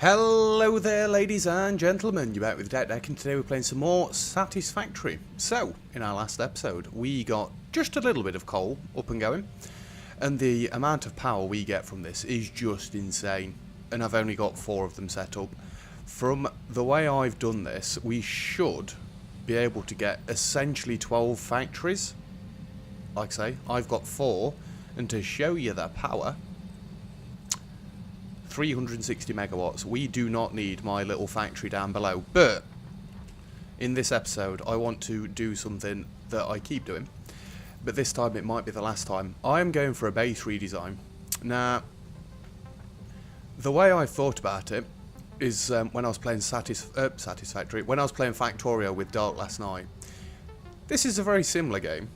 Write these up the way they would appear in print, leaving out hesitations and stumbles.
Hello there, ladies and gentlemen. You're back with Deck, and today we're playing some more Satisfactory. So, in our last episode, we got just a little bit of coal up and going, and the amount of power we get from this is just insane. And I've only got 4 of them set up. From the way I've done this, we should be able to get essentially 12 factories. Like I say, I've got 4, and to show you the power, 360 megawatts. We do not need my little factory down below, but in this episode I want to do something that I keep doing, but this time it might be the last time. I am going for a base redesign. Now, the way I thought about it is when I was playing Satisfactory, when I was playing Factorio with Dark last night. This is a very similar game.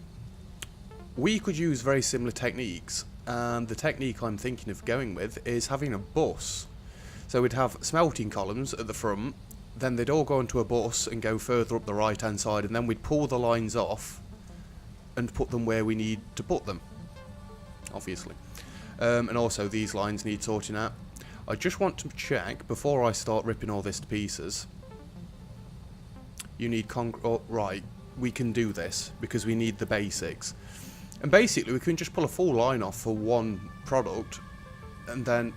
We could use very similar techniques. And the technique I'm thinking of going with is having a bus. So we'd have smelting columns at the front, then they'd all go onto a bus and go further up the right hand side, and then we'd pull the lines off and put them where we need to put them, obviously. And also these lines need sorting out. I just want to check before I start ripping all this to pieces. You need oh, right, we can do this because we need the basics. And basically we can just pull a full line off for one product and then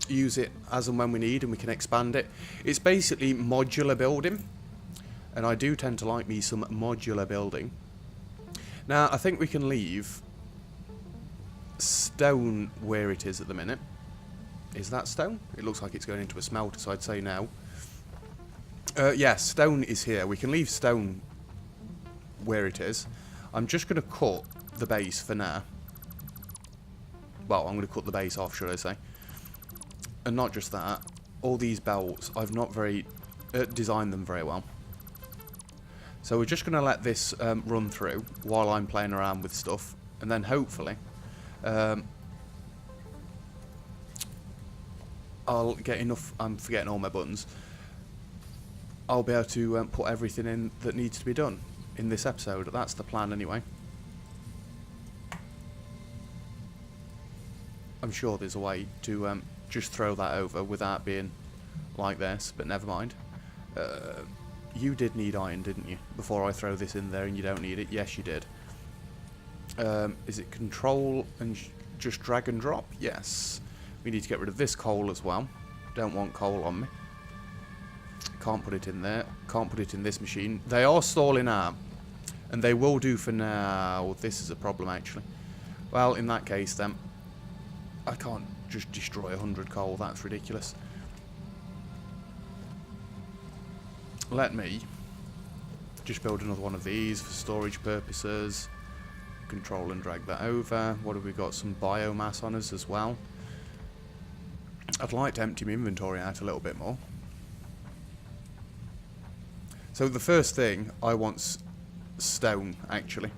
use it as and when we need, and we can expand it. It's basically modular building, and I do tend to like me some modular building. Now I think we can leave stone where it is at the minute. Is that stone? It looks like it's going into a smelter, so I'd say no. Yeah, stone is here. We can leave stone where it is. I'm just going to cut the base for now. Well, I'm going to cut the base off, should I say. And not just that, all these belts, I've not very designed them very well. So we're just going to let this run through while I'm playing around with stuff. And then hopefully I'll get enough. I'm forgetting all my buttons. I'll be able to put everything in that needs to be done in this episode. That's the plan anyway. I'm sure there's a way to just throw that over without being like this, but never mind. You did need iron, didn't you? Before I throw this in there, and you don't need it. Yes, you did. Is it control and just drag and drop? Yes. We need to get rid of this coal as well. Don't want coal on me. Can't put it in there. Can't put it in this machine. They are stalling out. And they will do for now. This is a problem, actually. Well, in that case, then, I can't just destroy 100 coal. That's ridiculous. Let me just build another one of these for storage purposes. Control and drag that over. What have we got? Some biomass on us as well. I'd like to empty my inventory out a little bit more. So the first thing I want stone, actually.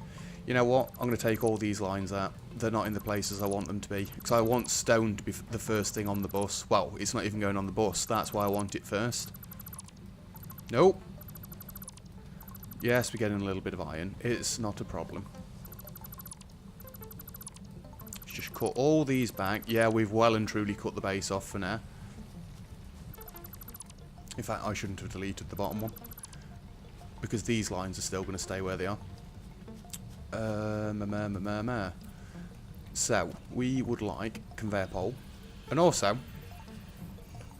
You know what? I'm going to take all these lines out. They're not in the places I want them to be. Because I want stone to be the first thing on the bus. Well, it's not even going on the bus. That's why I want it first. Nope. Yes, we're getting a little bit of iron. It's not a problem. Let's just cut all these back. Yeah, we've well and truly cut the base off for now. In fact, I shouldn't have deleted the bottom one, because these lines are still going to stay where they are. So, we would like conveyor pole. And also,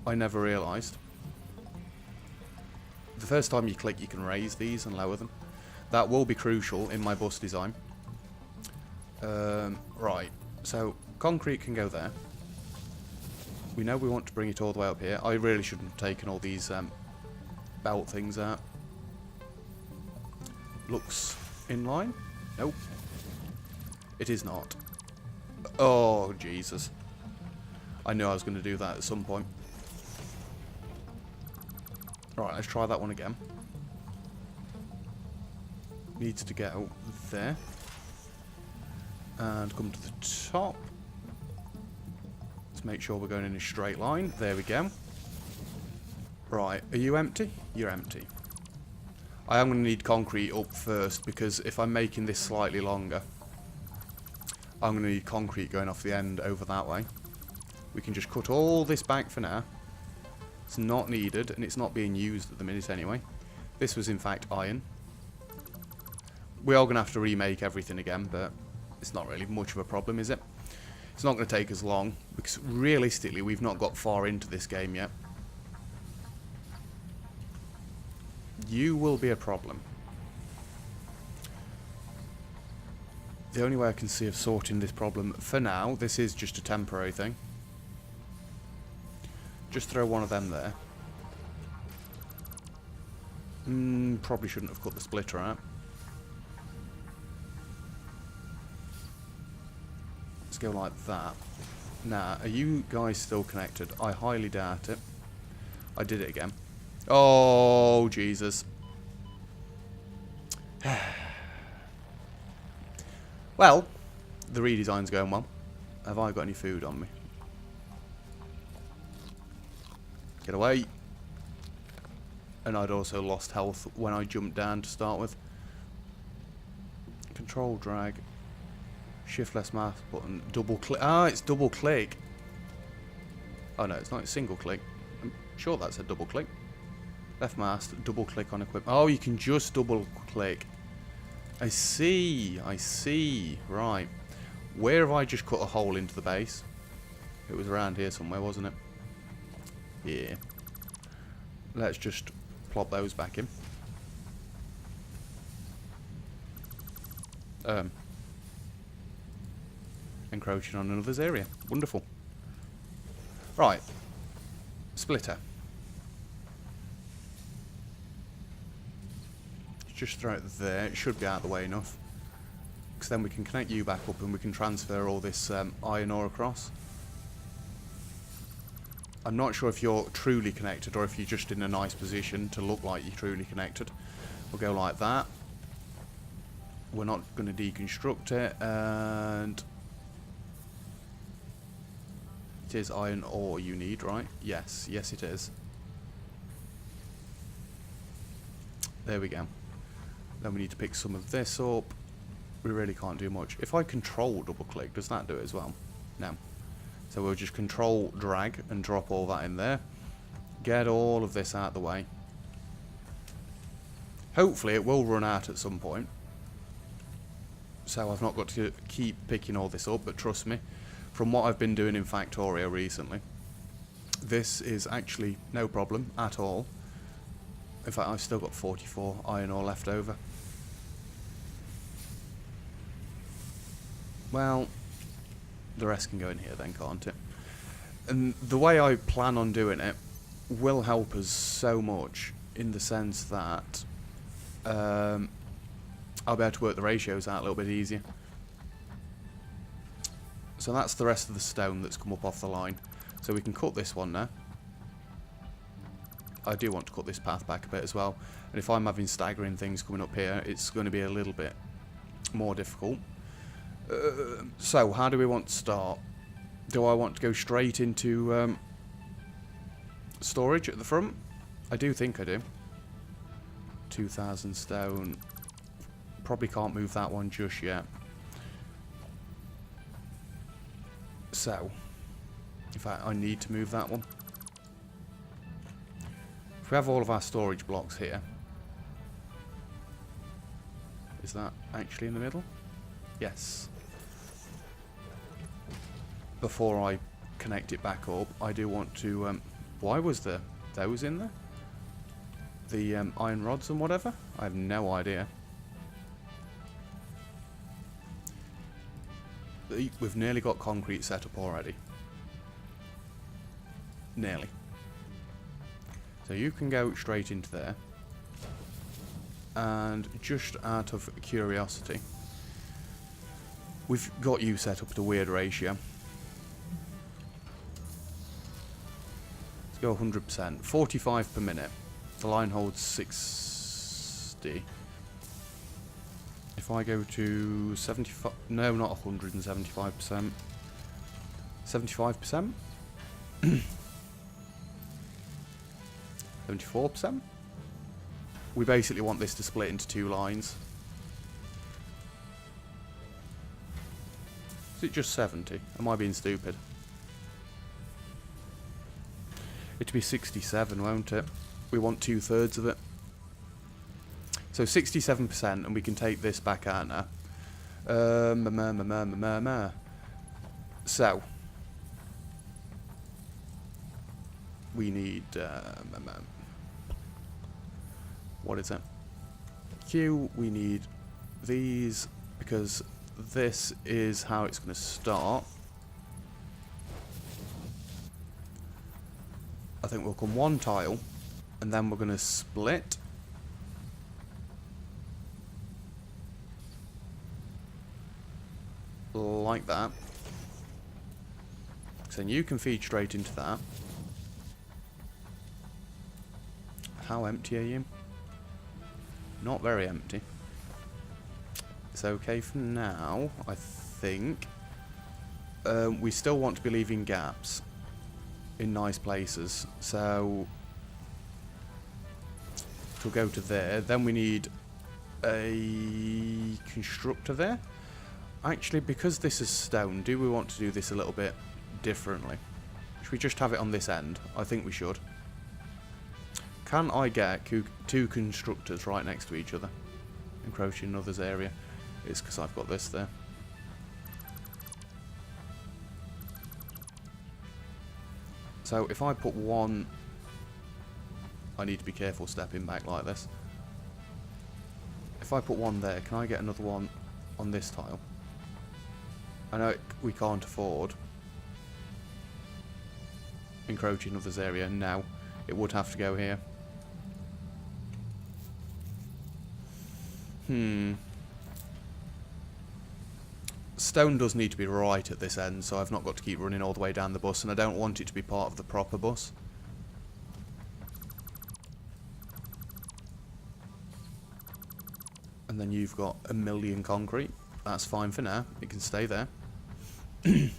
I never realised, the first time you click you can raise these and lower them. That will be crucial in my bus design. Right, so concrete can go there. We know we want to bring it all the way up here. I really shouldn't have taken all these belt things out. Looks in line? Nope. It is not. Oh, Jesus. I knew I was going to do that at some point. Right, let's try that one again. Needs to go there. And come to the top. Let's make sure we're going in a straight line. There we go. Right, are you empty? You're empty. I am going to need concrete up first, because if I'm making this slightly longer, I'm going to need concrete going off the end over that way. We can just cut all this back for now. It's not needed, and it's not being used at the minute anyway. This was in fact iron. We are going to have to remake everything again, but it's not really much of a problem, is it? It's not going to take us long, because realistically we've not got far into this game yet. You will be a problem. The only way I can see of sorting this problem for now, this is just a temporary thing. Just throw one of them there. Probably shouldn't have cut the splitter out. Let's go like that. Now, are you guys still connected? I highly doubt it. I did it again. Oh, Jesus. Well, the redesign's going well. Have I got any food on me? Get away. And I'd also lost health when I jumped down to start with. Control drag. Shift less mouse button. Double click. Ah, it's double click. Oh no, it's not. It's single click. I'm sure that's a double click. Left mouse, double click on equipment. Oh, you can just double click. I see. I see. Right. Where have I just cut a hole into the base? It was around here somewhere, wasn't it? Yeah. Let's just plop those back in. Encroaching on another's area. Wonderful. Right. Splitter. Just throw it there. It should be out of the way enough. Because then we can connect you back up and we can transfer all this iron ore across. I'm not sure if you're truly connected or if you're just in a nice position to look like you're truly connected. We'll go like that. We're not going to deconstruct it, and it is iron ore you need, right? Yes, yes it is. There we go. Then we need to pick some of this up. We really can't do much. If I control double click, does that do it as well? No. So we'll just control drag and drop all that in there. Get all of this out of the way. Hopefully it will run out at some point. So I've not got to keep picking all this up, but trust me, from what I've been doing in Factorio recently, this is actually no problem at all. In fact, I've still got 44 iron ore left over. Well, the rest can go in here then, can't it? And the way I plan on doing it will help us so much in the sense that I'll be able to work the ratios out a little bit easier. So that's the rest of the stone that's come up off the line. So we can cut this one now. I do want to cut this path back a bit as well. And if I'm having staggering things coming up here, it's going to be a little bit more difficult. So, how do we want to start? Do I want to go straight into storage at the front? I do think I do. 2,000 stone. Probably can't move that one just yet. So, in fact, I need to move that one. If we have all of our storage blocks here. Is that actually in the middle? Yes. Before I connect it back up, I do want to... why was there those in there? The iron rods and whatever? I have no idea. We've nearly got concrete set up already. Nearly. So you can go straight into there. And just out of curiosity, we've got you set up at a weird ratio. Let's go 100%. 45 per minute. The line holds 60. If I go to 75... No, not 175%. 75%? 74%? We basically want this to split into two lines. Is it just 70? Am I being stupid? It'll be 67, won't it? We want 2/3 of it. So 67%, and we can take this back out now. So we need what is it? Q. We need these because this is how it's going to start. I think we'll come one tile, and then we're going to split. Like that. So you can feed straight into that. How empty are you? Not very empty. It's okay for now, I think. We still want to be leaving gaps in nice places. So we'll go to there. Then we need a constructor there. Actually, because this is stone, do we want to do this a little bit differently? Should we just have it on this end? I think we should. Can I get two constructors right next to each other? Encroaching another's area. It's because I've got this there. So if I put one... I need to be careful stepping back like this. If I put one there, can I get another one on this tile? I know we can't afford encroaching another's area. Now it would have to go here. Stone does need to be right at this end, so I've not got to keep running all the way down the bus, and I don't want it to be part of the proper bus. And then you've got 1,000,000 concrete. That's fine for now. It can stay there. I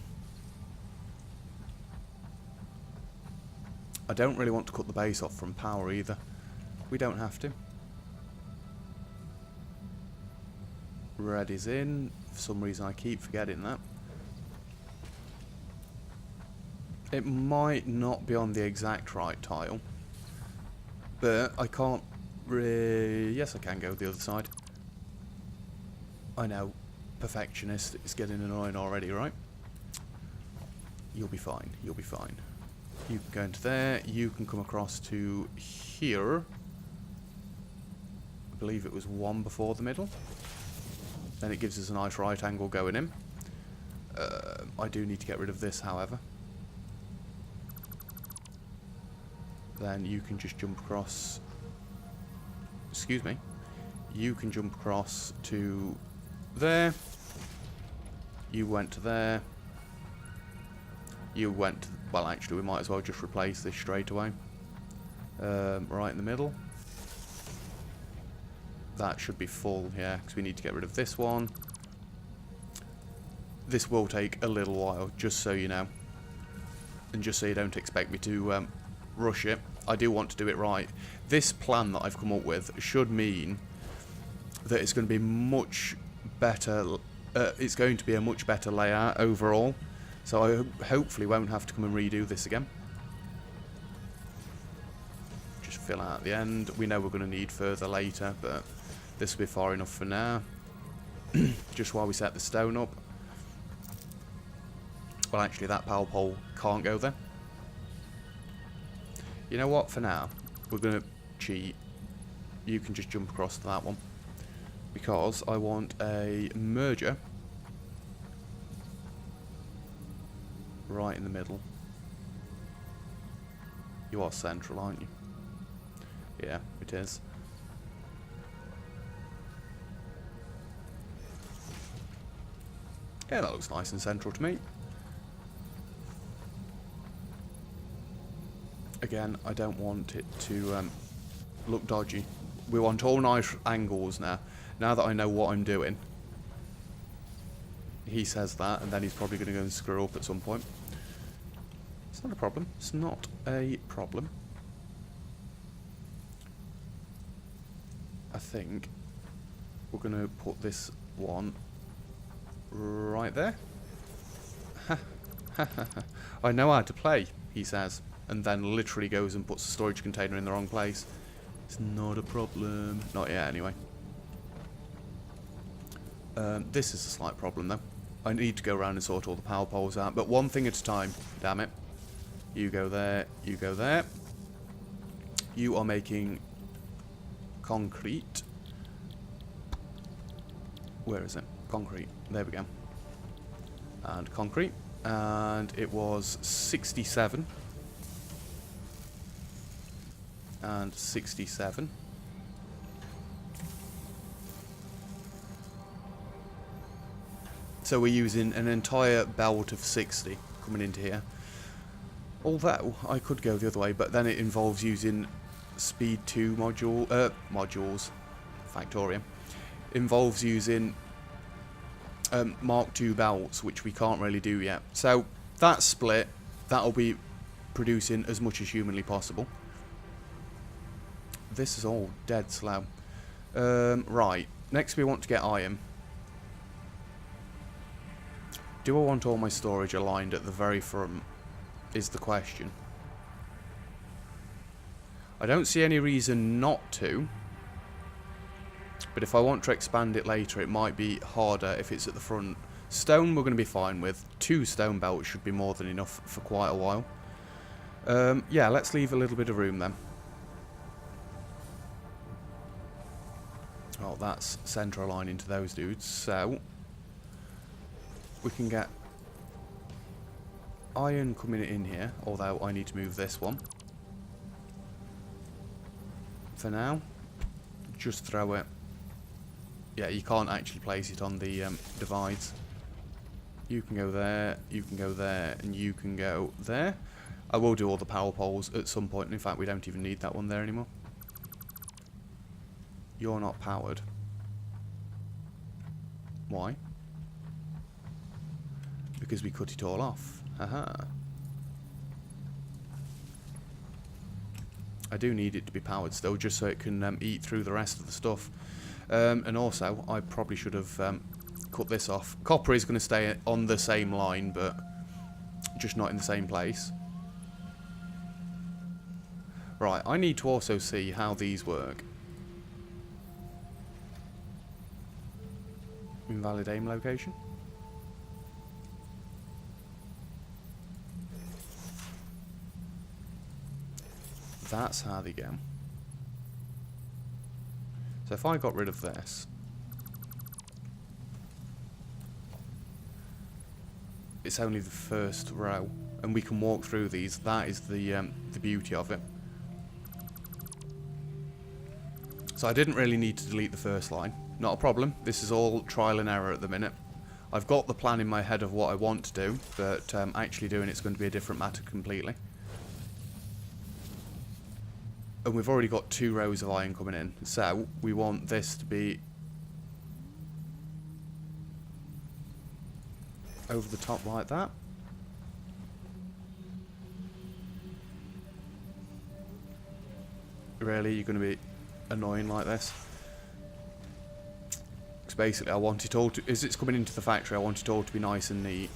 don't really want to cut the base off from power either. We don't have to. Red is in. For some reason I keep forgetting that. It might not be on the exact right tile. But I can't yes, I can go the other side. I know. Perfectionist. It's getting annoying already, right? You'll be fine. You'll be fine. You can go into there. You can come across to here. I believe it was one before the middle. Then it gives us a nice right angle going in. I do need to get rid of this, however. Then you can just jump across. Excuse me. You can jump across to there. You went to there. You went to, well, actually, we might as well just replace this straight away. Right in the middle. That should be full, yeah, because we need to get rid of this one. This will take a little while, just so you know. And just so you don't expect me to rush it. I do want to do it right. This plan that I've come up with should mean that it's going to be much better. It's going to be a much better layout overall. So I hopefully won't have to come and redo this again. Just fill out the end. We know we're going to need further later, but this will be far enough for now. Just while we set the stone up. Well, actually, that power pole can't go there. You know what? For now, we're going to cheat. You can just jump across to that one. Because I want a merger right in the middle. You are central, aren't you? Yeah, it is. Yeah, that looks nice and central to me. Again, I don't want it to look dodgy. We want all nice angles now. Now that I know what I'm doing. He says that, and then he's probably going to go and screw up at some point. It's not a problem. It's not a problem. I think we're going to put this one right there. I know how to play, he says. and then literally goes and puts the storage container in the wrong place. It's not a problem. Not yet, anyway. This is a slight problem, though. I need to go around and sort all the power poles out, but one thing at a time. Damn it. You go there, you go there. You are making concrete. Where is it? Concrete. There we go. And concrete. And it was 67. And 67. So we're using an entire belt of 60 coming into here. Although I could go the other way, but then it involves using speed 2 modules. Factorio. Involves using Mark II belts, which we can't really do yet. So that split, that'll be producing as much as humanly possible. This is all dead slow. Right, next we want to get iron. Do I want all my storage aligned at the very front, is the question. I don't see any reason not to. But if I want to expand it later, it might be harder if it's at the front. Stone we're going to be fine with. 2 stone belts should be more than enough for quite a while. Yeah, let's leave a little bit of room then. Oh, that's central line into those dudes. So we can get iron coming in here, although I need to move this one. For now, just throw it. Yeah, you can't actually place it on the divides. You can go there, you can go there, and you can go there. I will do all the power poles at some point. In fact, we don't even need that one there anymore. You're not powered. Why? Because we cut it all off. Haha. I do need it to be powered still, just so it can eat through the rest of the stuff. And also, I probably should have cut this off. Copper is going to stay on the same line, but just not in the same place. Right, I need to also see how these work. Invalid aim location. That's how they go. So if I got rid of this, it's only the first row, and we can walk through these. That is the beauty of it. So I didn't really need to delete the first line. Not a problem. This is all trial and error at the minute. I've got the plan in my head of what I want to do, but actually doing it's going to be a different matter completely. And we've already got 2 rows of iron coming in, so we want this to be over the top like that. Really, you're going to be annoying like this? Because basically I want it all to, as it's coming into the factory, I want it all to be nice and neat.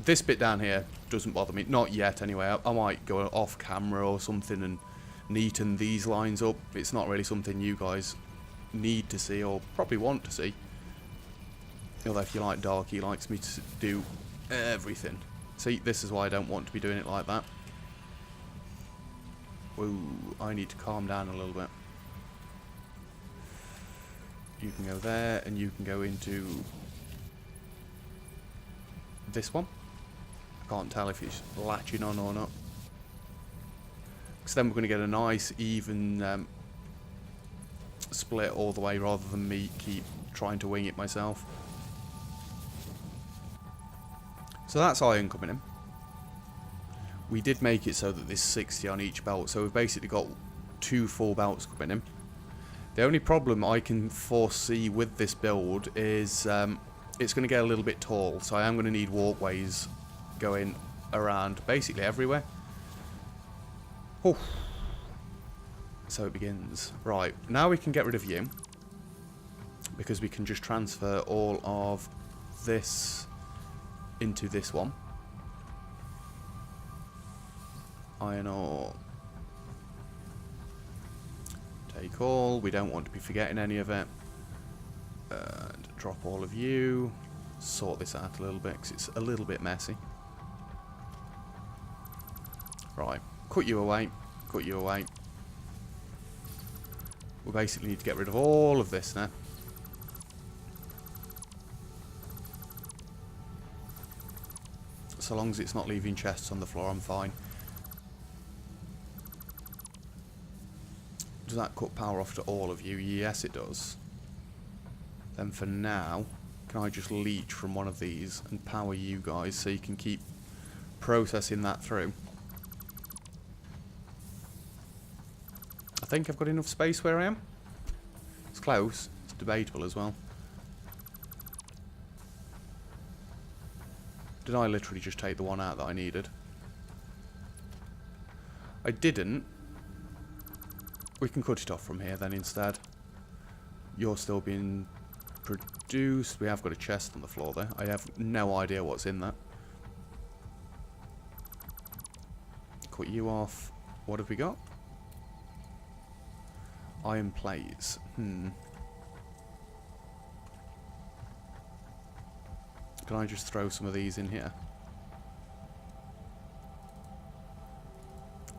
This bit down here doesn't bother me, not yet anyway. I might go off camera or something and neaten these lines up. It's not really something you guys need to see or probably want to see. Although if you like Dark, he likes me to do everything. See, this is why I don't want to be doing it like that. Whoa, I need to calm down a little bit. You can go there, and you can go into this one. I can't tell if it's latching on or not. Because then we're going to get a nice, even split all the way, rather than me keep trying to wing it myself. So that's iron coming in. We did make it so that there's 60 on each belt, so we've basically got 2 full belts coming in. The only problem I can foresee with this build is it's going to get a little bit tall, so I am going to need walkways going around basically everywhere. Oof. So it begins. Right, now we can get rid of you, because we can just transfer all of this into this one. Iron ore. Take all. We don't want to be forgetting any of it. And drop all of you. Sort this out a little bit because it's a little bit messy. Right. Cut you away. Cut you away. We basically need to get rid of all of this now. So long as it's not leaving chests on the floor, I'm fine. Does that cut power off to all of you? Yes, it does. Then for now, can I just leech from one of these and power you guys so you can keep processing that through? I think I've got enough space where I am. It's close. It's debatable as well. Did I literally just take the one out that I needed? I didn't. We can cut it off from here then instead. You're still being produced. We have got a chest on the floor there. I have no idea what's in that. Cut you off. What have we got? Iron plates. Can I just throw some of these in here?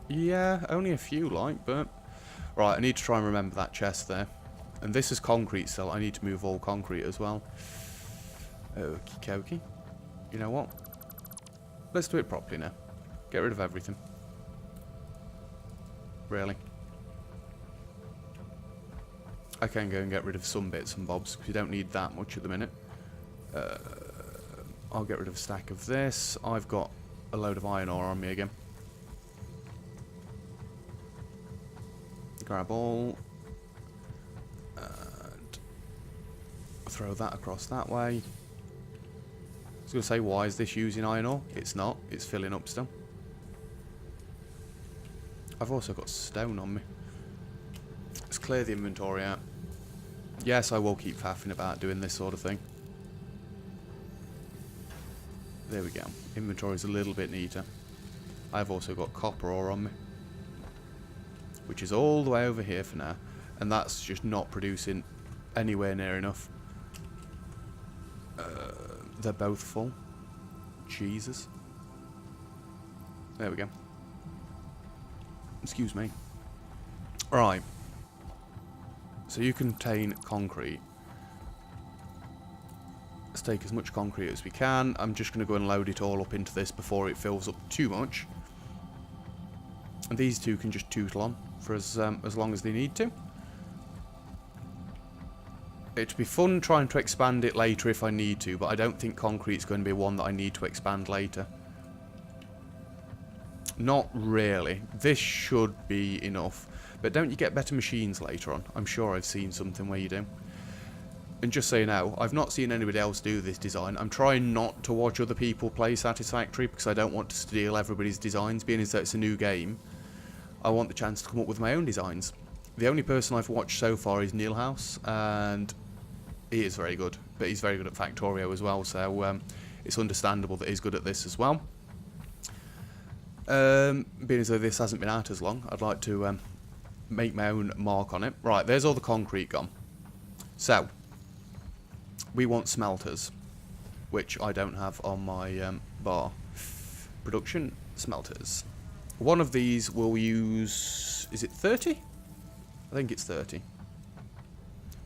Yeah, only a few like, but... Right, I need to try and remember that chest there. And this is concrete still. I need to move all concrete as well. Okie dokie. You know what? Let's do it properly now. Get rid of everything. Really? I can go and get rid of some bits and bobs because you don't need that much at the minute. I'll get rid of a stack of this. I've got a load of iron ore on me again. Grab all. And throw that across that way. I was going to say, why is this using iron ore? It's not. It's filling up still. I've also got stone on me. Let's clear the inventory out. Yes, I will keep faffing about doing this sort of thing. There we go. Inventory's a little bit neater. I've also got copper ore on me, which is all the way over here for now, and that's just not producing anywhere near enough. They're both full. Jesus. There we go. Excuse me. Right. So you contain concrete. Let's take as much concrete as we can. I'm just going to go and load it all up into this before it fills up too much. And these two can just tootle on for as long as they need to. It'd be fun trying to expand it later if I need to, but I don't think concrete's going to be one that I need to expand later. Not really. This should be enough. But don't you get better machines later on? I'm sure I've seen something where you do. And just so you know, I've not seen anybody else do this design. I'm trying not to watch other people play Satisfactory because I don't want to steal everybody's designs, being as though it's a new game. I want the chance to come up with my own designs. The only person I've watched so far is Neil House, and he is very good. But he's very good at Factorio as well, so it's understandable that he's good at this as well. Being as though this hasn't been out as long, I'd like to make my own mark on it. Right, there's all the concrete gone. So, we want smelters, which I don't have on my bar. Production smelters. One of these will use... Is it 30? I think it's 30.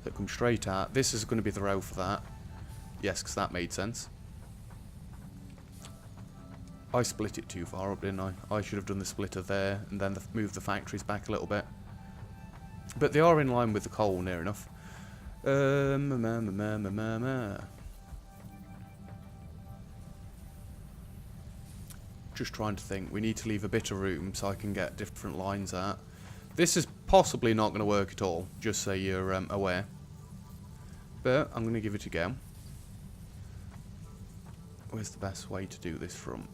That comes straight out. This is going to be the row for that. Yes, because that made sense. I split it too far up, didn't I? I should have done the splitter there and then move the factories back a little bit. But they are in line with the coal near enough. Just trying to think. We need to leave a bit of room so I can get different lines out. This is possibly not going to work at all, just so you're aware. But I'm going to give it a go. Where's the best way to do this from?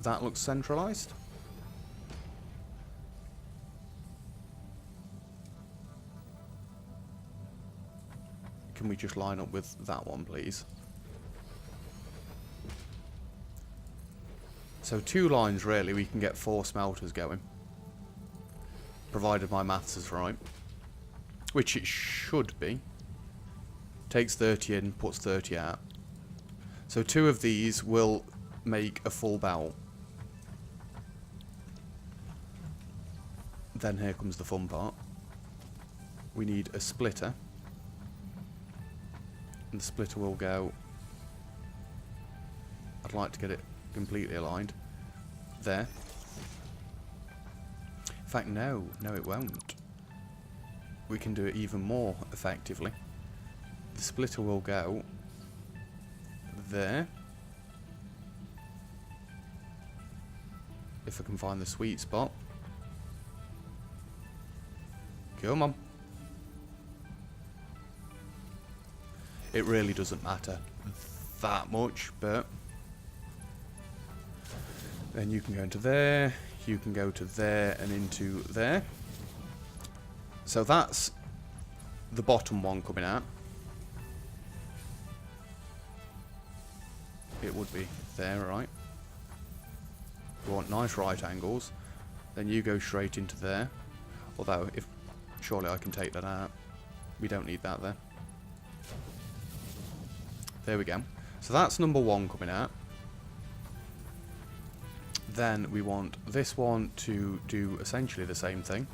That looks centralised. Can we just line up with that one, please? So 2 lines really, we can get 4 smelters going. Provided my maths is right. Which it should be. Takes 30 in, puts 30 out. So 2 of these will make a full belt. Then here comes the fun part. We need a splitter. And the splitter will go... I'd like to get it completely aligned. There. In fact, no. No, it won't. We can do it even more effectively. The splitter will go... there. If I can find the sweet spot. Come on. It really doesn't matter that much, but... then you can go into there, you can go to there and into there. So that's the bottom one coming out. It would be there, right? We want nice right angles. Then you go straight into there. Although, if surely I can take that out. We don't need that there. There we go. So that's number 1 coming out. Then we want this one to do essentially the same thing.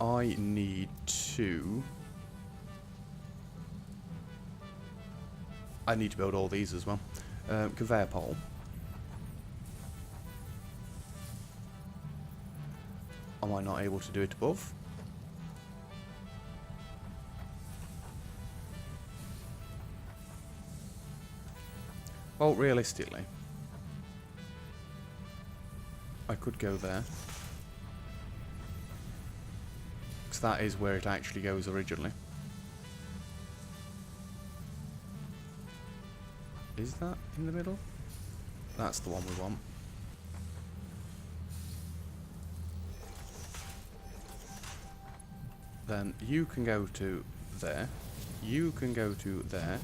I need to... I need to build all these as well. Conveyor pole. Am I not able to do it above? Well, realistically, I could go there. Because that is where it actually goes originally. Is that in the middle? That's the one we want. Then you can go to there. You can go to there.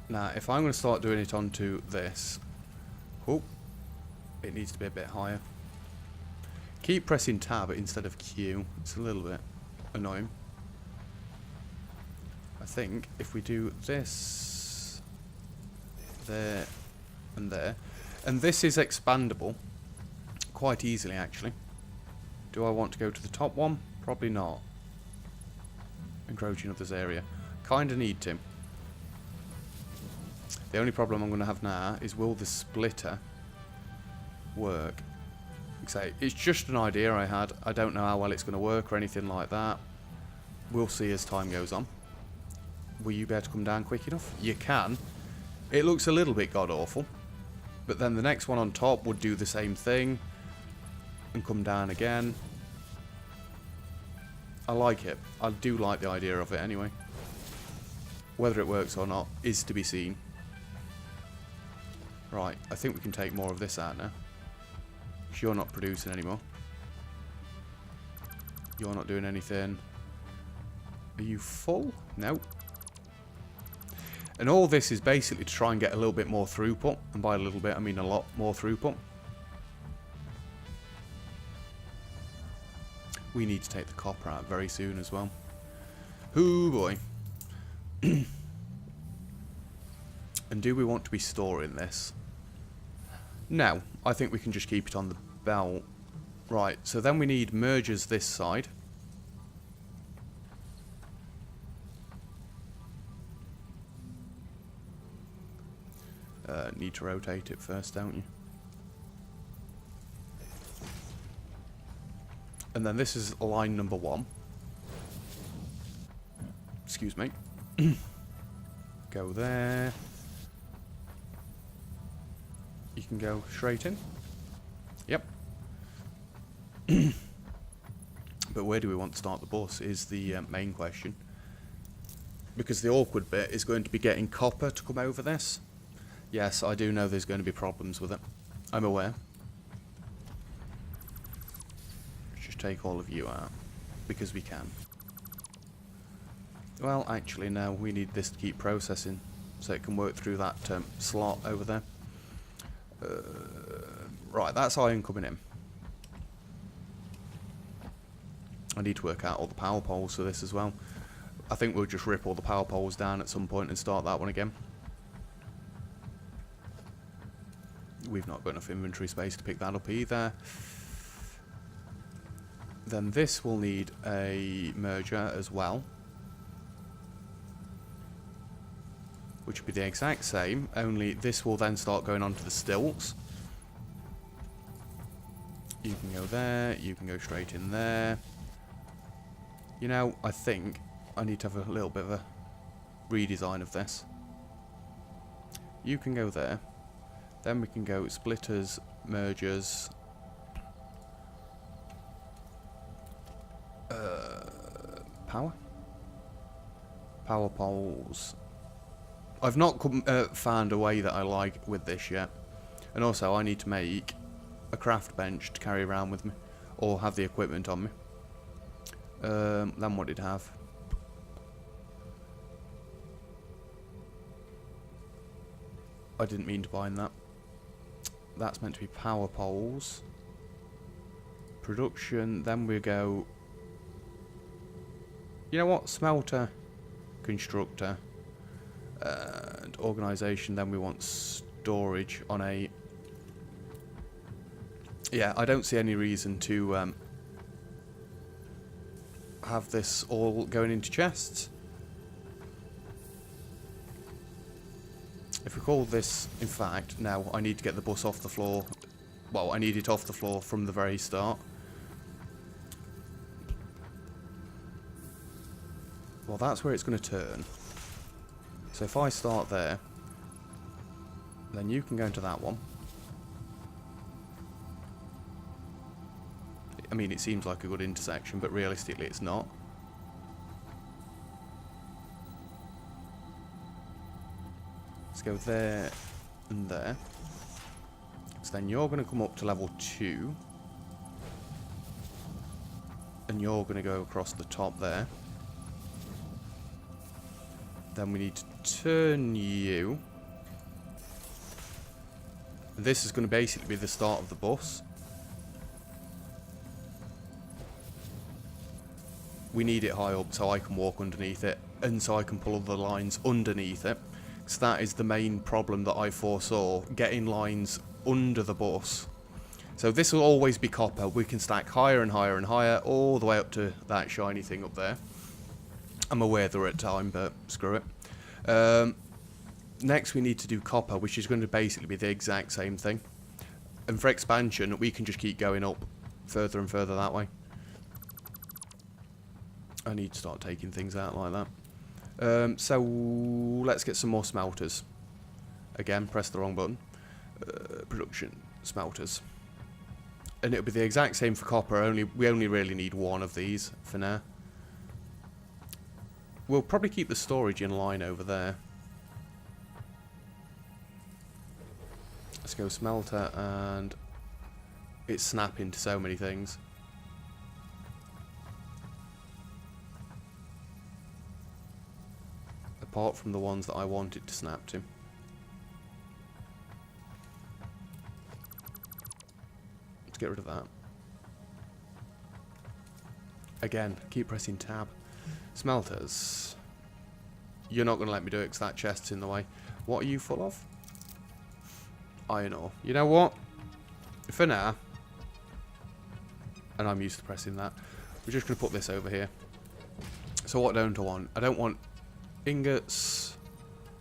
Now, if I'm going to start doing it onto this... oh, it needs to be a bit higher. Keep pressing tab instead of Q. It's a little bit annoying. I think if we do this... there and there... and this is expandable quite easily, actually. Do I want to go to the top one? Probably not. Encroaching of this area. Kind of need to. The only problem I'm going to have now is, will the splitter work? Like I say, it's just an idea I had. I don't know how well it's going to work or anything like that. We'll see as time goes on. Will you be able to come down quick enough? You can. It looks a little bit god-awful. But then the next one on top would do the same thing. And come down again. I like it. I do like the idea of it anyway. Whether it works or not is to be seen. Right, I think we can take more of this out now. Because you're not producing anymore. You're not doing anything. Are you full? No. And all this is basically to try and get a little bit more throughput. And by a little bit, I mean a lot more throughput. We need to take the copper out very soon as well. Hoo boy. And do we want to be storing this? No, I think we can just keep it on the belt. Right, so then we need mergers this side. Need to rotate it first, don't you? And then this is line number 1. Excuse me. Go there. You can go straight in. Yep. But where do we want to start the bus is the main question. Because the awkward bit is going to be getting copper to come over this. Yes, I do know there's going to be problems with it. I'm aware. Let's just take all of you out. because we can. Well, actually, no, we need this to keep processing so it can work through that slot over there. Right, that's iron coming in. I need to work out all the power poles for this as well. I think we'll just rip all the power poles down at some point and start that one again. We've not got enough inventory space to pick that up either. Then this will need a merger as well, which will be the exact same, only this will then start going onto the stilts. You can go there, you can go straight in there. You know, I think I need to have a little bit of a redesign of this. You can go there. Then we can go splitters, mergers, power poles. I've not found a way that I like with this yet. And also I need to make a craft bench to carry around with me, or have the equipment on me. Then what did it have? I didn't mean to bind that. That's meant to be power poles. Production, then we go... You know what? Smelter, constructor, and organisation. Then we want storage on a... Yeah, I don't see any reason to have this all going into chests. If we call this, in fact, now I need to get the bus off the floor. Well, I need it off the floor from the very start. Well, that's where it's going to turn. So if I start there, then you can go into that one. I mean, it seems like a good intersection, but realistically it's not. Let's go there and there. So then you're going to come up to level 2. And you're going to go across the top there. Then we need to turn you. This is going to basically be the start of the bus. We need it high up so I can walk underneath it, and so I can pull the lines underneath it. So that is the main problem that I foresaw, getting lines under the bus. So this will always be copper. We can stack higher and higher and higher, all the way up to that shiny thing up there. I'm aware they're at time, but screw it. Next we need to do copper, which is going to basically be the exact same thing. And for expansion, we can just keep going up further and further that way. I need to start taking things out like that. So let's get some more smelters. Again, press the wrong button. Production, smelters. And it'll be the exact same for copper, we only really need one of these for now. We'll probably keep the storage in line over there. Let's go smelter, and it's snapping to so many things. Apart from the ones that I want it to snap to. Let's get rid of that. Again, keep pressing tab. Smelters. You're not going to let me do it because that chest's in the way. What are you full of? Iron ore. You know what? For now, and I'm used to pressing that, we're just going to put this over here. So what don't I want? I don't want ingots,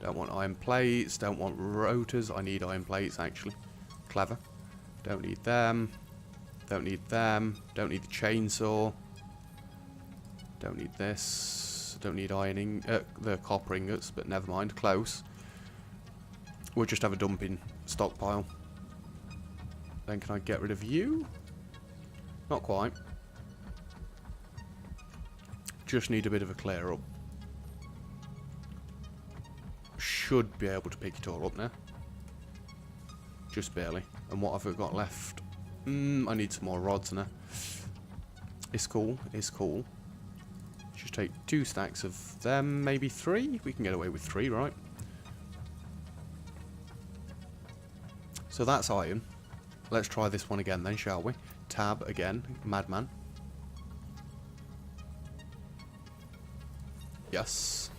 don't want iron plates, don't want rotors. I need iron plates actually. Clever. Don't need them. Don't need them. Don't need the chainsaw. Don't need this. Don't need ironing the copper ingots, but never mind. Close. We'll just have a dumping stockpile. Then can I get rid of you? Not quite. Just need a bit of a clear up. Should be able to pick it all up now. Just barely. And what have I got left? I need some more rods now. It's cool. It's cool. Just take 2 stacks of them, maybe 3. We can get away with 3, right? So that's iron. Let's try this one again then, shall we? Tab again. Madman. Yes.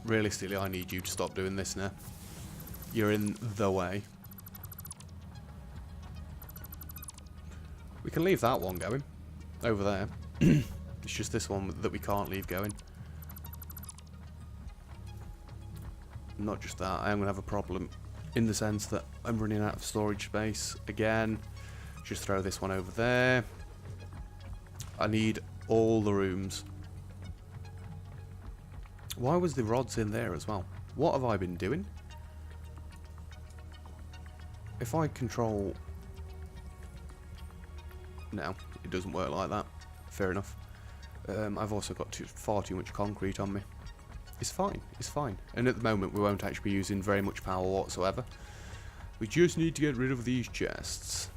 Realistically, I need you to stop doing this now. You're in the way. We can leave that one going. Over there. It's just this one that we can't leave going. Not just that, I am going to have a problem in the sense that I'm running out of storage space again. Just throw this one over there. I need all the rooms. Why was the rods in there as well? What have I been doing? If I control... No, it doesn't work like that. Fair enough. I've also got far too much concrete on me. It's fine, it's fine. And at the moment we won't actually be using very much power whatsoever. We just need to get rid of these chests.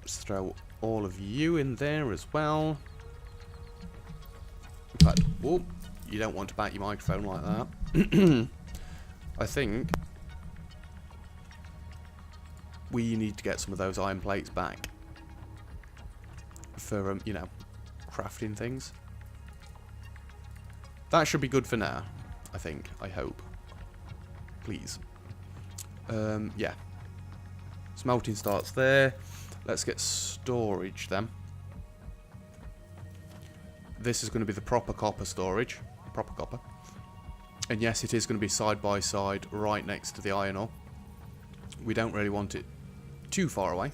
Let's throw all of you in there as well. In fact, whoop, you don't want to bat your microphone like that. I think we need to get some of those iron plates back for, you know, crafting things. That should be good for now, I think. I hope. Please. Yeah. Smelting starts there. Let's get storage then. This is going to be the proper copper storage. Proper copper. And yes, it is going to be side by side right next to the iron ore. We don't really want it too far away.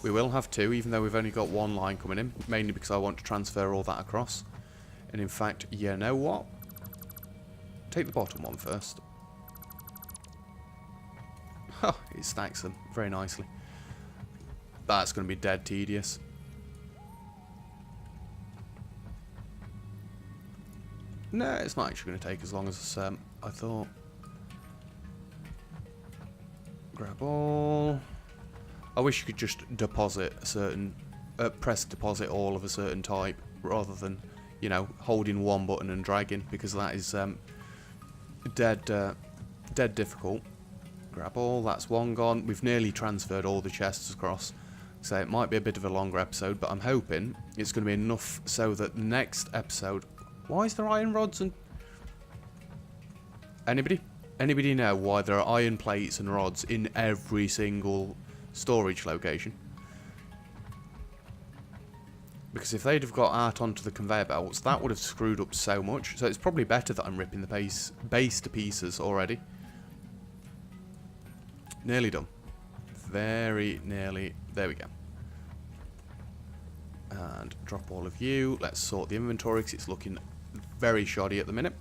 We will have 2, even though we've only got 1 line coming in. Mainly because I want to transfer all that across. And in fact, you know what? Take the bottom one first. Oh, it stacks them very nicely. That's going to be dead tedious. No, it's not actually going to take as long as I thought. Grab all. I wish you could just deposit a certain... press deposit all of a certain type, rather than, you know, holding one button and dragging, because that is dead difficult. Grab all, that's one gone. We've nearly transferred all the chests across, so it might be a bit of a longer episode, but I'm hoping it's going to be enough so that next episode... Why is there iron rods and... Anybody know why there are iron plates and rods in every single storage location? Because if they'd have got out onto the conveyor belts, that would have screwed up so much. So it's probably better that I'm ripping the base to pieces already. Nearly done. Very nearly. There we go. And drop all of you. Let's sort the inventory because it's looking very shoddy at the minute.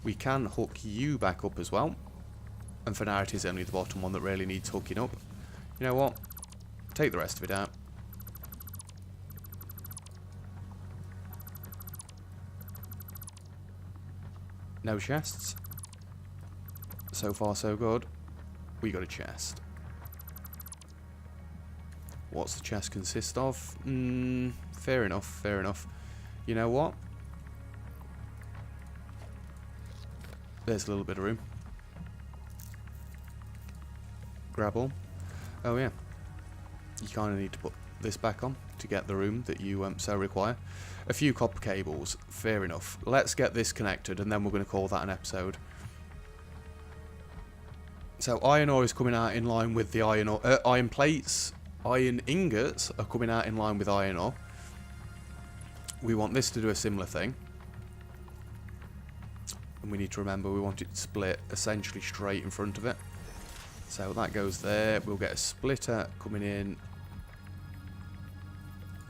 We can hook you back up as well. And for now it is only the bottom one that really needs hooking up. You know what? Take the rest of it out. No chests. So far so good. We got a chest. What's the chest consist of? Fair enough, fair enough. You know what? There's a little bit of room. Grab all. Oh yeah. You kind of need to put this back on to get the room that you so require. A few copper cables. Fair enough. Let's get this connected and then we're going to call that an episode. So iron ore is coming out in line with the iron ore. Iron plates, iron ingots are coming out in line with iron ore. We want this to do a similar thing. And we need to remember we want it split essentially straight in front of it. So that goes there. We'll get a splitter coming in.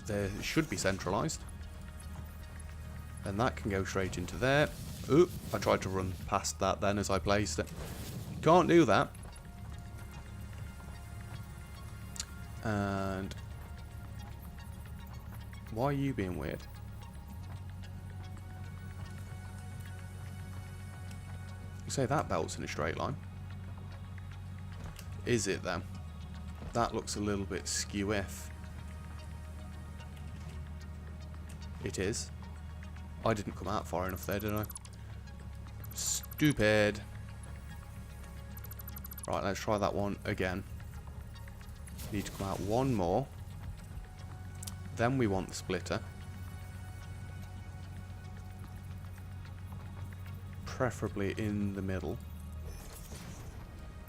There should be centralised. And that can go straight into there. Oop, I tried to run past that then as I placed it. Can't do that. And why are you being weird? You say that belt's in a straight line. Is it then? That looks a little bit skew-if. It is. I didn't come out far enough there, did I? Stupid. Right, let's try that one again. Need to come out one more. Then we want the splitter. Preferably in the middle.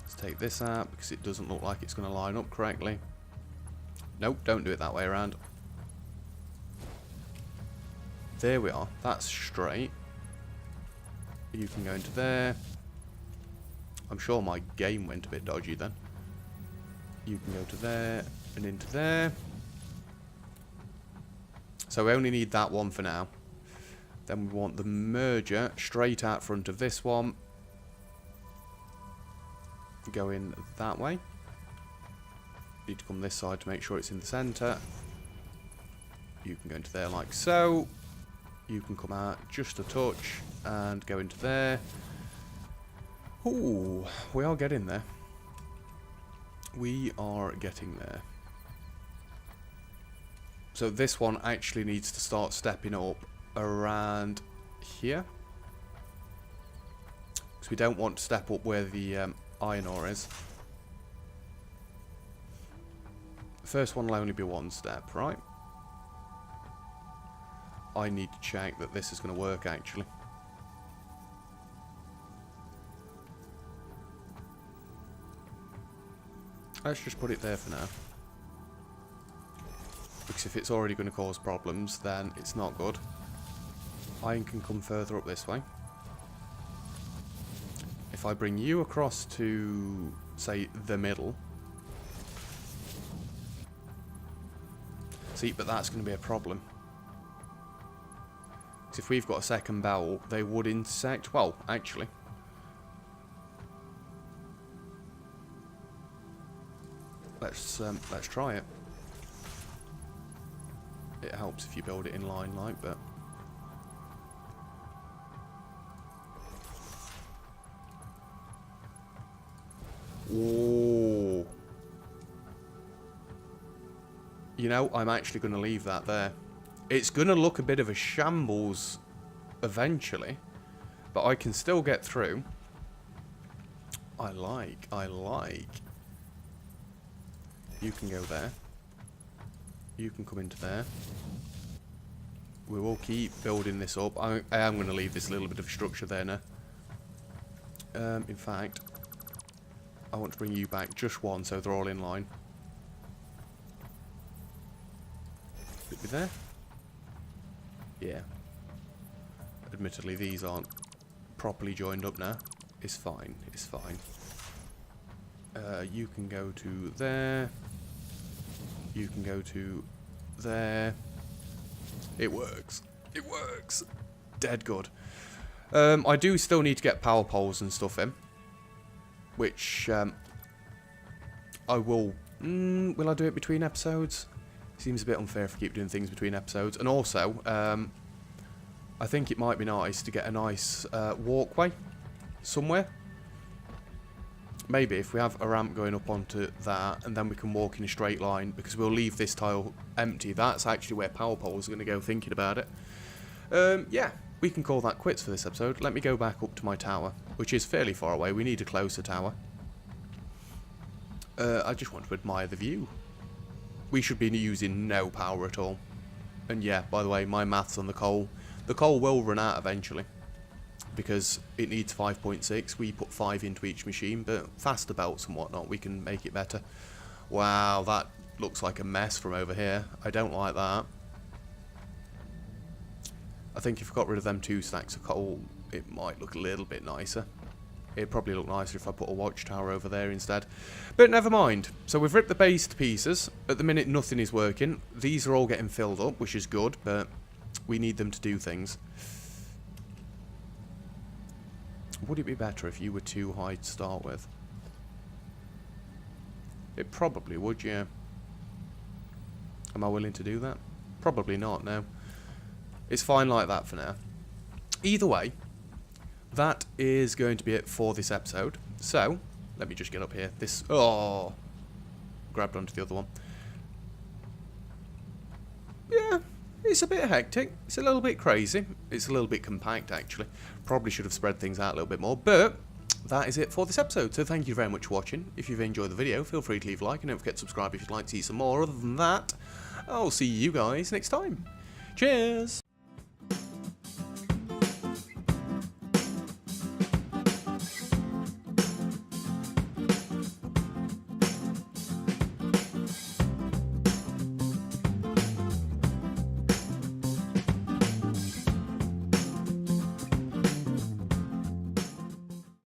Let's take this out because it doesn't look like it's going to line up correctly. Nope, don't do it that way around. There we are. That's straight. You can go into there. I'm sure my game went a bit dodgy then. You can go to there and into there. So we only need that one for now. Then we want the merger straight out front of this one. Going that way. Need to come this side to make sure it's in the centre. You can go into there like so. You can come out just a touch and go into there. Ooh, we are getting there. We are getting there. So this one actually needs to start stepping up around here. Because we don't want to step up where the iron ore is. The first one will only be one step, right? I need to check that this is going to work actually. Let's just put it there for now. Because if it's already going to cause problems, then it's not good. Iron can come further up this way. If I bring you across to, say, the middle. See, but that's going to be a problem. Because if we've got a second bell, they would intersect. Well, actually. Let's try it. It helps if you build it in line like, but ooh. You know, I'm actually going to leave that there. It's going to look a bit of a shambles eventually, but I can still get through. I like. You can go there. You can come into there. We will keep building this up. I am going to leave this little bit of structure there now. In fact, I want to bring you back just one so they're all in line. Could be there. Yeah. Admittedly, these aren't properly joined up now. It's fine. It's fine. You can go to there. You can go to there. It works. It works. Dead good. I do still need to get power poles and stuff in. Which, I will... will I do it between episodes? Seems a bit unfair if I keep doing things between episodes. And also, I think it might be nice to get a nice walkway somewhere. Maybe if we have a ramp going up onto that, and then we can walk in a straight line, because we'll leave this tile empty. That's actually where power poles are going to go, thinking about it. Yeah, we can call that quits for this episode. Let me go back up to my tower, which is fairly far away. We need a closer tower. I just want to admire the view. We should be using no power at all. And yeah, by the way, my maths on the coal. The coal will run out eventually, because it needs 5.6. We put 5 into each machine, but faster belts and whatnot, we can make it better. Wow, that looks like a mess from over here. I don't like that. I think if I got rid of them 2 stacks of coal, it might look a little bit nicer. It'd probably look nicer if I put a watchtower over there instead. But never mind. So we've ripped the base to pieces. At the minute, nothing is working. These are all getting filled up, which is good, but we need them to do things. Would it be better if you were too high to start with? It probably would, yeah. Am I willing to do that? Probably not, no. It's fine like that for now. Either way, that is going to be it for this episode. So, let me just get up here. This... Oh! grabbed onto the other one. Yeah, it's a bit hectic. It's a little bit crazy. It's a little bit compact, actually. Probably should have spread things out a little bit more, but that is it for this episode. So thank you very much for watching. If you've enjoyed the video, feel free to leave a like, and don't forget to subscribe if you'd like to see some more. Other than that, I'll see you guys next time. Cheers!